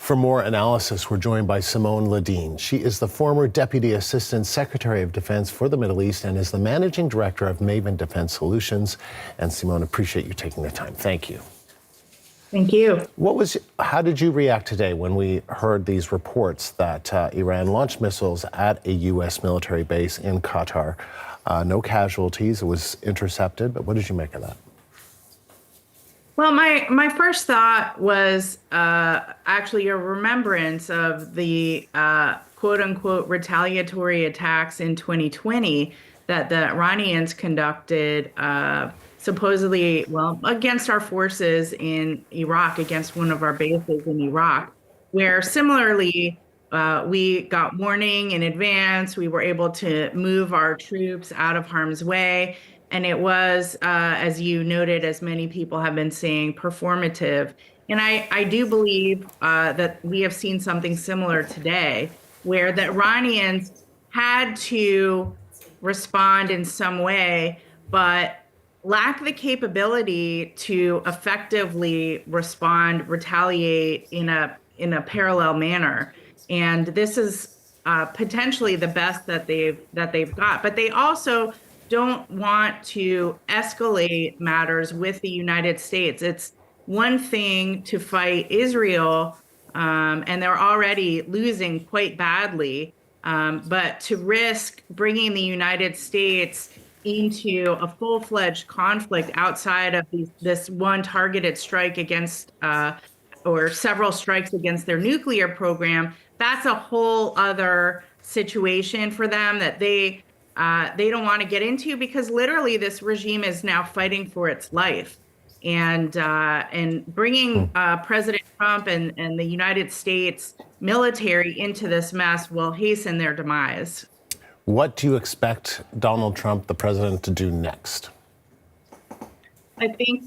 For more analysis, we're joined by Simone Ledeen. She is the former Deputy Assistant Secretary of Defense for the Middle East and is the Managing Director of Maven Defense Solutions. And Simone, appreciate you taking the time. Thank you. Thank you. How did you react today when we heard these reports that Iran launched missiles at a U.S. military base in Qatar? No casualties, it was intercepted, but what did you make of that? Well, my first thought was actually a remembrance of the quote unquote retaliatory attacks in 2020 that the Iranians conducted supposedly, against our forces in Iraq, against one of our bases in Iraq, where similarly we got warning in advance. We were able to move our troops out of harm's way. And it was, as you noted, as many people have been saying, performative. And I do believe that we have seen something similar today, where the Iranians had to respond in some way, but lack the capability to effectively respond, retaliate in a parallel manner. And this is potentially the best that they've got. But they also don't want to escalate matters with the United States. It's one thing to fight Israel, and they're already losing quite badly, but to risk bringing the United States into a full-fledged conflict outside of this one targeted strike against, or several strikes against their nuclear program, that's a whole other situation for them that they don't want to get into, because literally this regime is now fighting for its life, and bringing President Trump and the United States military into this mess will hasten their demise. What do you expect Donald Trump, the president, to do next? I think,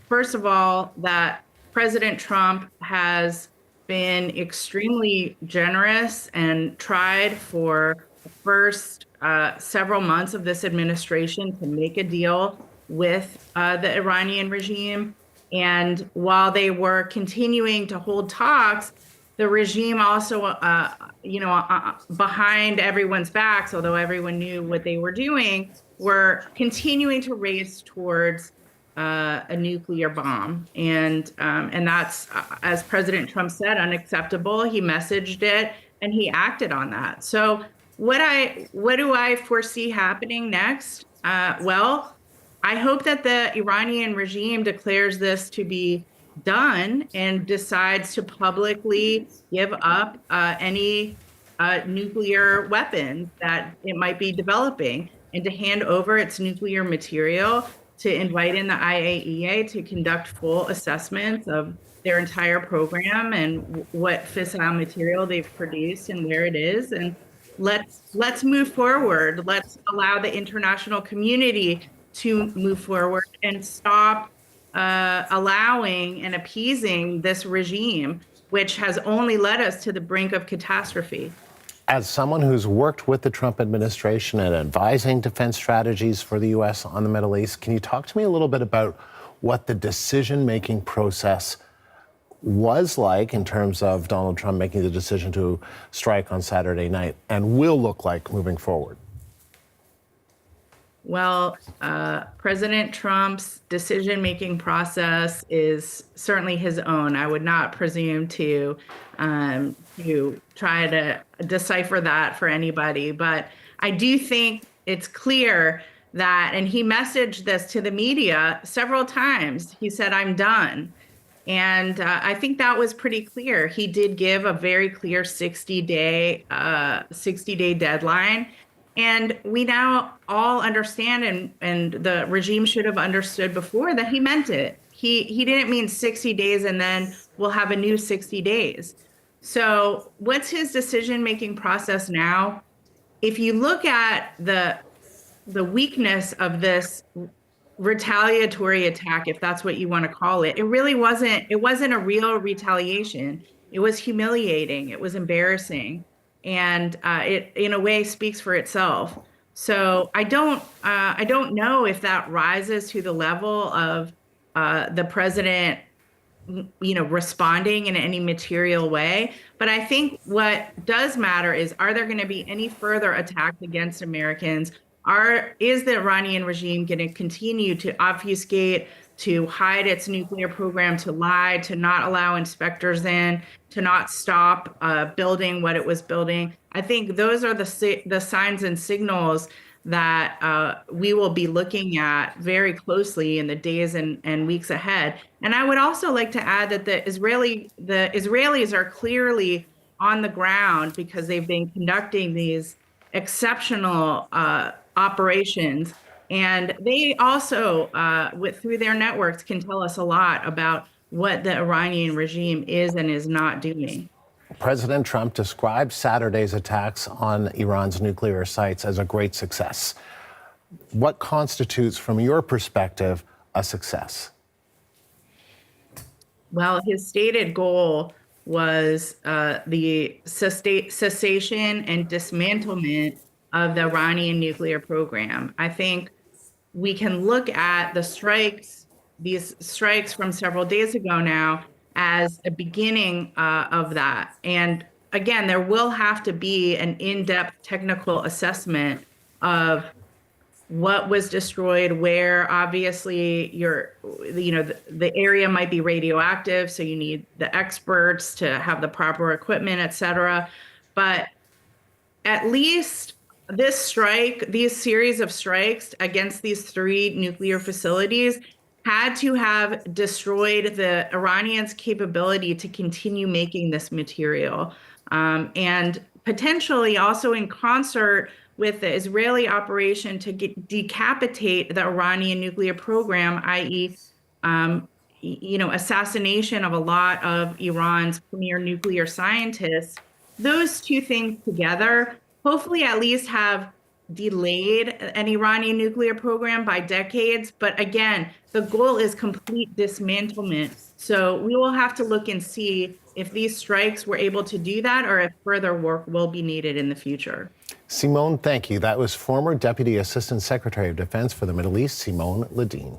first of all, that President Trump has been extremely generous and tried for the first several months of this administration to make a deal with the Iranian regime. And while they were continuing to hold talks, the regime also, behind everyone's backs, although everyone knew what they were doing, were continuing to race towards a nuclear bomb. And that's, as President Trump said, unacceptable. He messaged it and he acted on that. So what do I foresee happening next? Well, I hope that the Iranian regime declares this to be done and decides to publicly give up any nuclear weapons that it might be developing, and to hand over its nuclear material, to invite in the IAEA to conduct full assessments of their entire program and what fissile material they've produced and where it is. And let's move forward. Let's allow the international community to move forward and stop allowing and appeasing this regime, which has only led us to the brink of catastrophe. As someone who's worked with the Trump administration and advising defense strategies for the U.S. on the Middle East, can you talk to me a little bit about what the decision-making process was like in terms of Donald Trump making the decision to strike on Saturday night, and will look like moving forward? Well, President Trump's decision-making process is certainly his own. I would not presume to try to decipher that for anybody. But I do think it's clear that, and he messaged this to the media several times, he said, "I'm done." And I think that was pretty clear. He did give a very clear 60-day deadline. And we now all understand, and the regime should have understood before, that he meant it. He didn't mean 60 days and then we'll have a new 60 days. So what's his decision-making process now? If you look at the weakness of this retaliatory attack, if that's what you want to call it, it wasn't a real retaliation. It was humiliating. It was embarrassing. And it, in a way, speaks for itself. So I don't know if that rises to the level of the president responding in any material way. But I think what does matter is, are there going to be any further attacks against Americans? Is the Iranian regime going to continue to obfuscate, to hide its nuclear program, to lie, to not allow inspectors in, to not stop building what it was building? I think those are the signs and signals that we will be looking at very closely in the days and weeks ahead. And I would also like to add that the Israelis are clearly on the ground, because they've been conducting these exceptional operations, and they also, through their networks, can tell us a lot about what the Iranian regime is and is not doing. President Trump described Saturday's attacks on Iran's nuclear sites as a great success. What constitutes, from your perspective, a success? Well, his stated goal was the cessation and dismantlement of the Iranian nuclear program. I think we can look at these strikes from several days ago now, as a beginning of that. And again, there will have to be an in-depth technical assessment of what was destroyed, where obviously the area might be radioactive, so you need the experts to have the proper equipment, et cetera. But at least these series of strikes against these 3 nuclear facilities had to have destroyed the Iranians' capability to continue making this material, and potentially also in concert with the Israeli operation to decapitate the Iranian nuclear program, i.e., assassination of a lot of Iran's premier nuclear scientists. Those 2 things together hopefully at least have delayed an Iranian nuclear program by decades. But again, the goal is complete dismantlement. So we will have to look and see if these strikes were able to do that, or if further work will be needed in the future. Simone, thank you. That was former Deputy Assistant Secretary of Defense for the Middle East, Simone Ledeen.